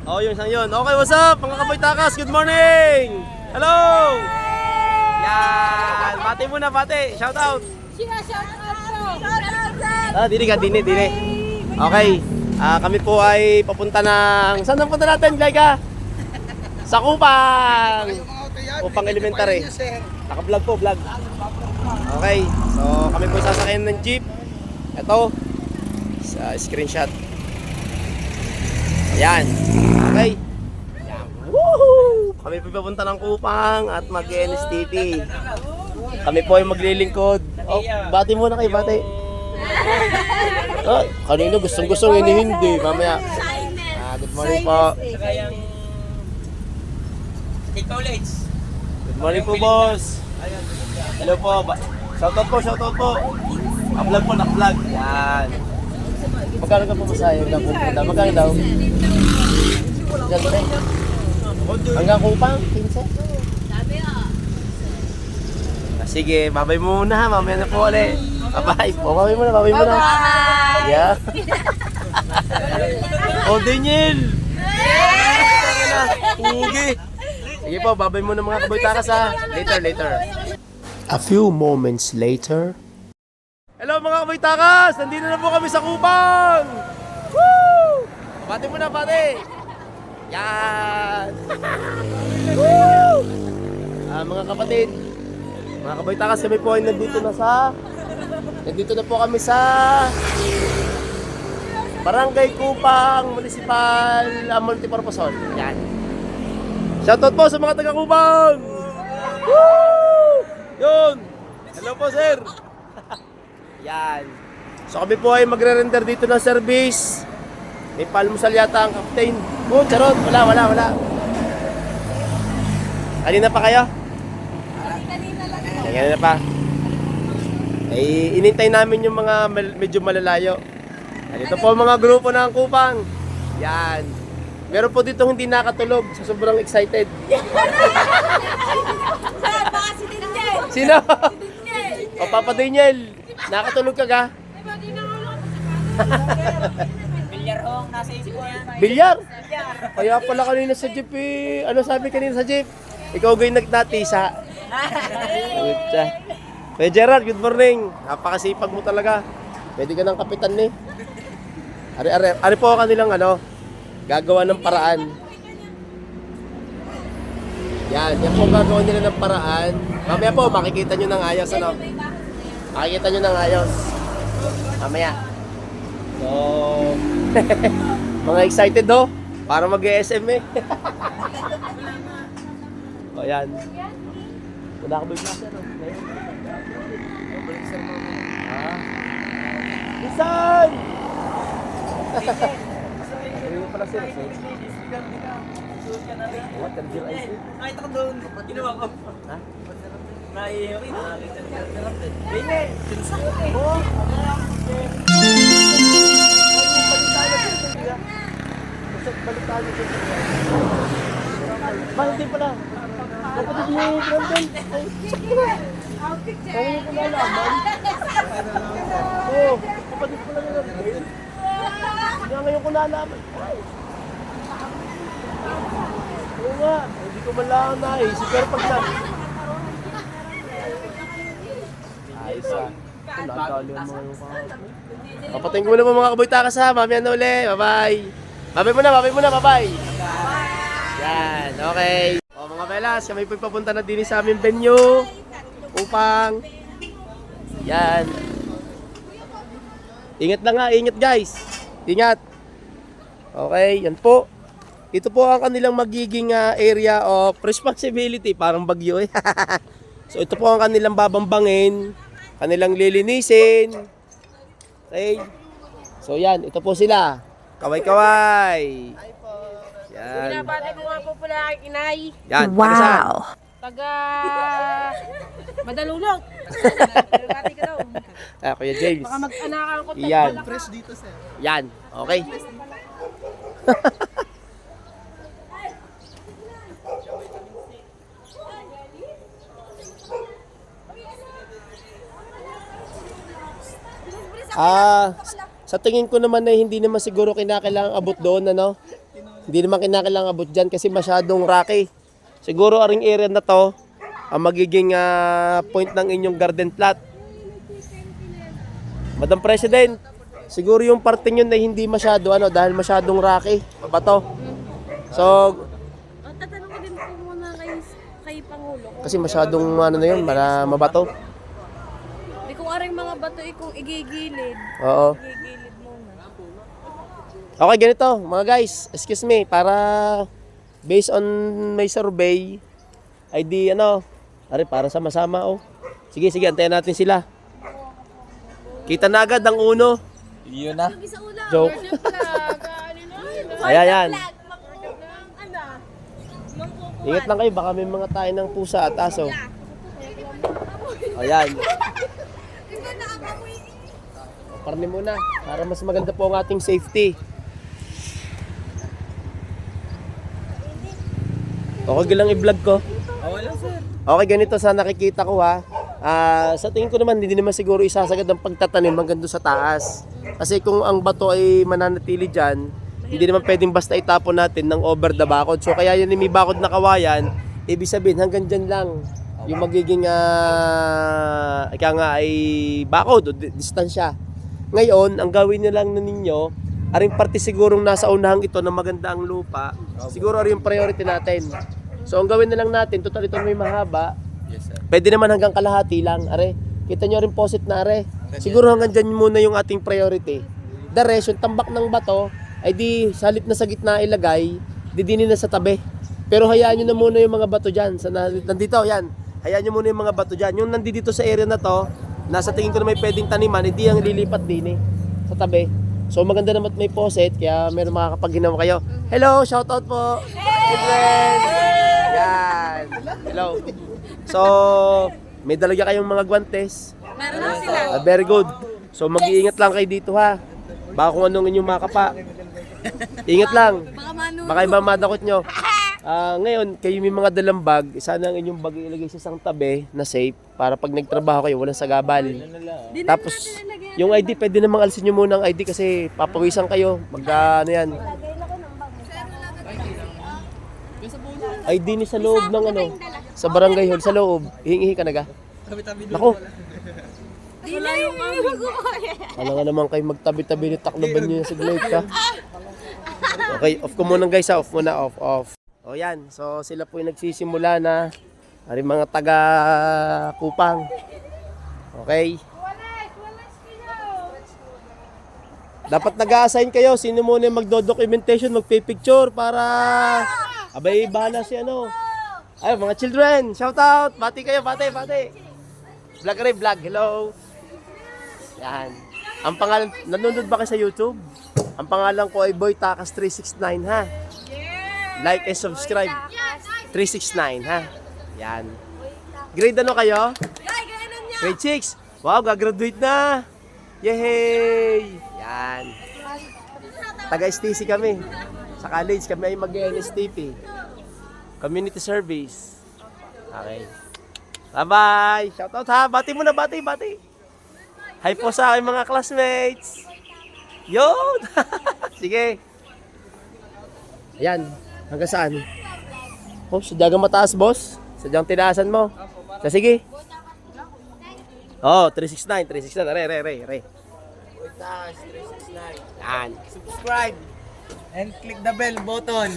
Oh, yun, yun. Okay, what's up? Mga Kaboy Takas, good morning! Hello! Yan! Bati muna, bati. Shout out! Dini ka, dini. Okay. Kami po ay papunta ng... Saan ang punta natin, Laika? Sa Kupang! Kupang Elementary. Naka-vlog po, vlog. Okay. So, kami po sasakyan ng jeep. Ito. Sa screenshot. Ayan. Okay. Ayan. Woohoo! Kami po papunta ng Kupang at mag-NSTP. Kami po ay maglilingkod. Oh, bati muna kayo, bati. Oh, kanino gustong-gusto, hindi. Mamaya. Good morning po. Good morning po, boss. Hello po. Shoutout po. Vlog po, nak-vlog. Yan. Magkano ka po masaya? Magkano daw? Hanggang Kupang? 15? Sige, babay muna ha. Mamaya na po ulit. Babay. Babay muna. Yeah. Daniel! Sige po, babay muna mga Kaboy Takas ha. Later. A few moments later. Hello mga Kaboy Takas! Nandito na po kami sa Kupang! Woo! Bati muna, bati! Yan! Woo! Mga kapatid, mga Kaboy Takas, kami po ay nandito na po kami sa Barangay Kupang Municipal Multipurpose Hall. Yan. Shoutout po sa mga taga Kupang! Woo! Yun! Hello po, sir! Yan. So kami po ay magre-render dito ng service. May palmusal yata ang captain. Oh, charot. Wala. Kanina pa kayo? Kanina pa. Inintay namin yung mga medyo malalayo. Dito po mga grupo ng Kupang. Yan. Meron po dito hindi nakatulog. So sobrang excited. Sino? O Papa Daniel. Nakatulog ka ga? Bilyar hong, nasa isip ko yan. Bilyar? Kaya pala kanina sa jeep eh. Ano sabi kanina sa jeep? Ikaw gawin nagtatisa. Kuya Gerard, good morning. Napakasipag mo talaga. Pwede ka ng kapitan ni. Ari po kanilang gagawa ng paraan. Yan po gagawa nila ng paraan. Mamaya po, makikita nyo ng ayos, Makikita nyo ng ayos. Mamaya. So, mga excited para mag-ESM eh. O yan. Wala ka ba yung klase, Isan! Ano yung pala sila, sir? What? Terjil IC? Nakita ko doon. Ginawa ko. Ha? Naiiyak rin. Bine! Oo! Balik tayo dito. Hindi pala. Kapatid mo yung Brandon. Kaya yung kunalaman. Oo, kapatid ko lang yung Brandon. Kaya ngayon kunalaman. Oo nga, hindi ko man lang naisip. Pero pag na... Ayos ah. Papatayin ko muna mga Kaboy Takas ha. Mamaya na uli. Bye-bye. Babay muna. Bye-bye. Yan. Okay. O mga belas, kami po papunta na din sa aming venue. Upang. Yan. Ingat lang ha. Ingat guys. Ingat. Okay. Yan po. Ito po ang kanilang magiging area of responsibility. Parang bagyo eh. So ito po ang kanilang babambangin. Kanilang lilinisin. Okay. So yan, ito po sila. Kaway-kaway. Yan. Binabati ko nga po pala kay inay. Yan. Wow. Taga Madalulog. Binabati ka daw. Kuya James. Baka mag-anakan ko. Yan. Fresh dito, sir. Yan. Okay. Sa tingin ko naman na hindi naman siguro kinakailangang abot doon, Hindi naman kinakailangan abot dyan kasi masyadong rocky. Siguro aring area na to ang magiging point ng inyong garden plot. Madam President, siguro yung parting yun na hindi masyado dahil masyadong rocky. Bato. So, Tatanong ko din po muna kay Pangulo. kasi masyadong na yun, mabato. Hindi kung aring mga bato kung igigilid. Oo. Igigilid muna. Okay, ganito mga guys, excuse me, para based on my survey, ay di para sama-sama Sige, antayin natin sila. Kita na agad ang uno. Yun na. Joke. Ayan. Ingat lang kayo, baka may mga tayo ng pusa at aso. Ayan. Parni muna, para mas maganda po ang ating safety. Okay lang i-vlog ko. Okay lang, sir. Okay, ganito sa nakikita ko sa tingin ko naman, hindi naman siguro isasagad ang pagtatanim hanggang doon sa taas. Kasi kung ang bato ay mananatili dyan, hindi naman pwedeng basta itapon natin ng over the bakod. So kaya yun may bakod na kawayan, ibig sabihin hanggang dyan lang yung magiging ay bakod o distansya. Ngayon, ang gawin nyo lang na ninyo, aring parte sigurong nasa unahang ito na maganda ang lupa, siguro aring yung priority natin. So ang gawin na lang natin, total ito may mahaba, Yes, sir. pwede naman hanggang kalahati lang, are. Kita nyo rin posit na, are. Siguro hanggang dyan muna yung ating priority. The rest, yung tambak ng bato, ay di sa halip na sa gitna ilagay, didinin na sa tabi. Pero hayaan nyo na muna yung mga bato dyan. Nandito, yan. Hayaan nyo muna yung mga bato dyan. Yung nandito sa area na to, nasa tingin ko na may pwedeng taniman, hindi ang lilipat din sa tabi. So maganda naman may poset, kaya meron makakapag-ginawa kayo. Hello, shoutout po. Children. Yan. Hello. So, may dalaga kayong mga guwantes. Meron na sila. Very good. So mag-iingat lang kayo dito Baka kung anong inyong makapa. Ingat lang. Baka iba madakot nyo. Ngayon, kayo may mga dalang bag, sana ang inyong bag ilagay sa isang tabi na safe para pag nagtrabaho kayo, walang sagabal. Tapos, yung ID, pwede namang alisin nyo muna ang ID kasi papawisan kayo. Yan. ID ni sa loob ng sa barangay hall, sa loob. Hihingi ka na ga? Nako. Wala nga naman kayo magtabi-tabi ni takloban nyo sa glade ka. Okay, off ko muna guys off muna, off. O yan, so sila po yung nagsisimula na mga taga Kupang. Okay. Dapat nag-a-assign kayo, sino muna yung magdo-documentation, magpipicture para abay bahala si Ay, mga children, shout out, bati kayo, bati. Vlog, hello. Yan. Ang pangalan, nanonood ba kayo sa YouTube? Ang pangalan ko ay Boy Takas 369 Like and subscribe. 369 Yan. Grade ano kayo? Grade 6. Wow, gagraduate na. Yay! Yan. Taga-STC kami. Sa college kami ay mag-NSTP. Community Service. Okay. Bye-bye. Shoutout bati muna, bati. Hi po sa aking mga classmates. Yun! Sige. Ayan. Hanggang saan? Sadyagang mataas, boss. Sadyang tinaasan mo. Sige. 369. Re. Taas, 369. Yan. Subscribe and click the bell button.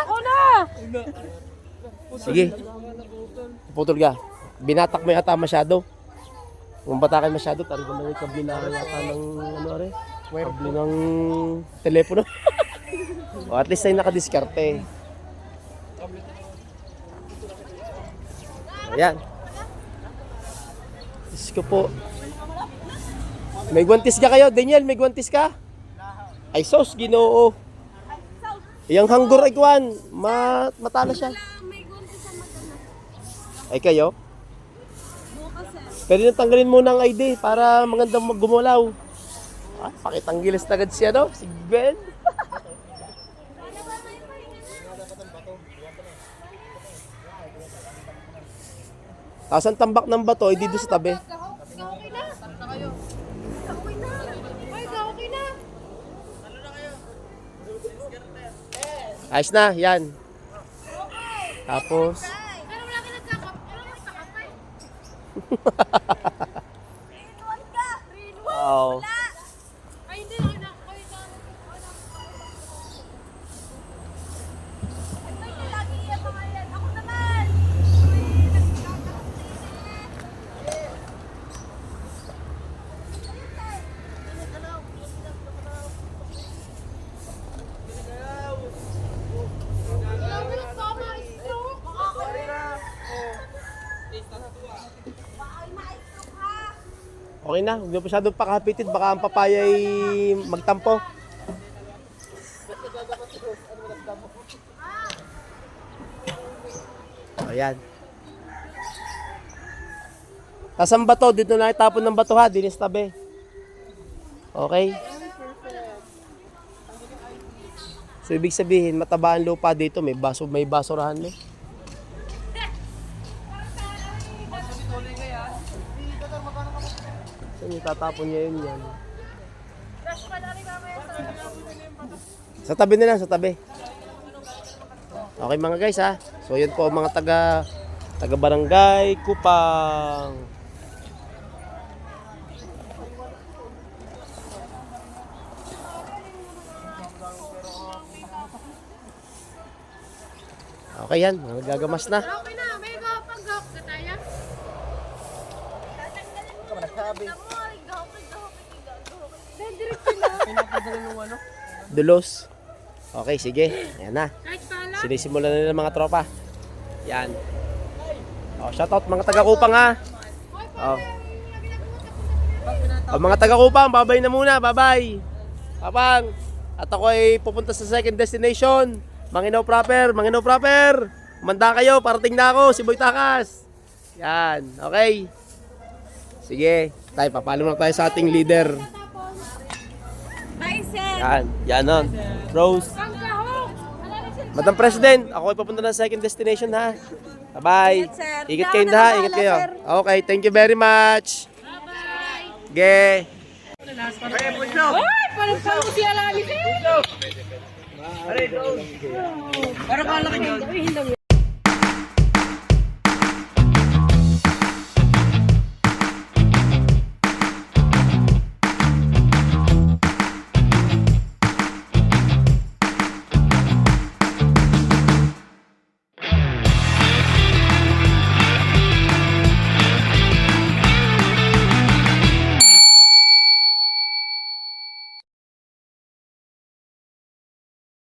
Ako na! Sige. Putol ka. Binatak mo yata masyado. Kung batakan masyado, talagang may kabli na yata ng kabli ng telepono. O at least ay nakadiskarte. Ayan. Diyos ko po. May guwantis ka kayo, Daniel? May guwantis ka? Ay sos, Ginoo. Yang hanggur ay kuwan. Matala siya. Ay kayo? Pwede na tanggalin muna ang ID para magandang gumulaw. Pakitanggilis na agad siya, si Ben. Tapos ang tambak ng bato ay dito sa tabi. Okay na. Okay na. Ayos na, yan. Tapos, Pero wala ka nagkakap. wow. Ay, hindi. Anak ko. Okay na, huwag na masyadong pakapitit, baka ang papaya ay magtampo. Ayan. Tas ang bato, dito na itapon ng bato ha, dinis tabi. Okay? So ibig sabihin, mataba ang lupa dito, may basurahan eh. Saan yung tatapon niya yun yan? Sa tabi na lang, sa tabi. Okay mga guys ha. So yun po mga taga barangay Kupang. Okay yan, mga gagamas na. Okay na, may pag-gawak ka tayo. Dulos. Okay, sige. Ayan na. Kahit pala. Sinisimulan na nila mga tropa. Yan. Oh, shoutout mga taga-Kupang ha. Oh. Oh, mga taga-Kupang, babay na muna. Babay. Kapang. At ako ay pupunta sa second destination. Manginaw proper, Manginaw proper. Manda kayo, parating na ako, si Boy Takas. Yan, okay. Sige, tayo, papalo na tayo sa ating leader. Bye, sir. Yan nun. Rose. Madam President, ako ay papunta na sa second destination ha. Bye-bye. Ingat, sir. Ingat Ikaw kayo na ha, bahala, ingat kayo. sir. Okay, thank you very much. Bye-bye. Ge. Ay, parang pang siya lagi. Para malaki yun.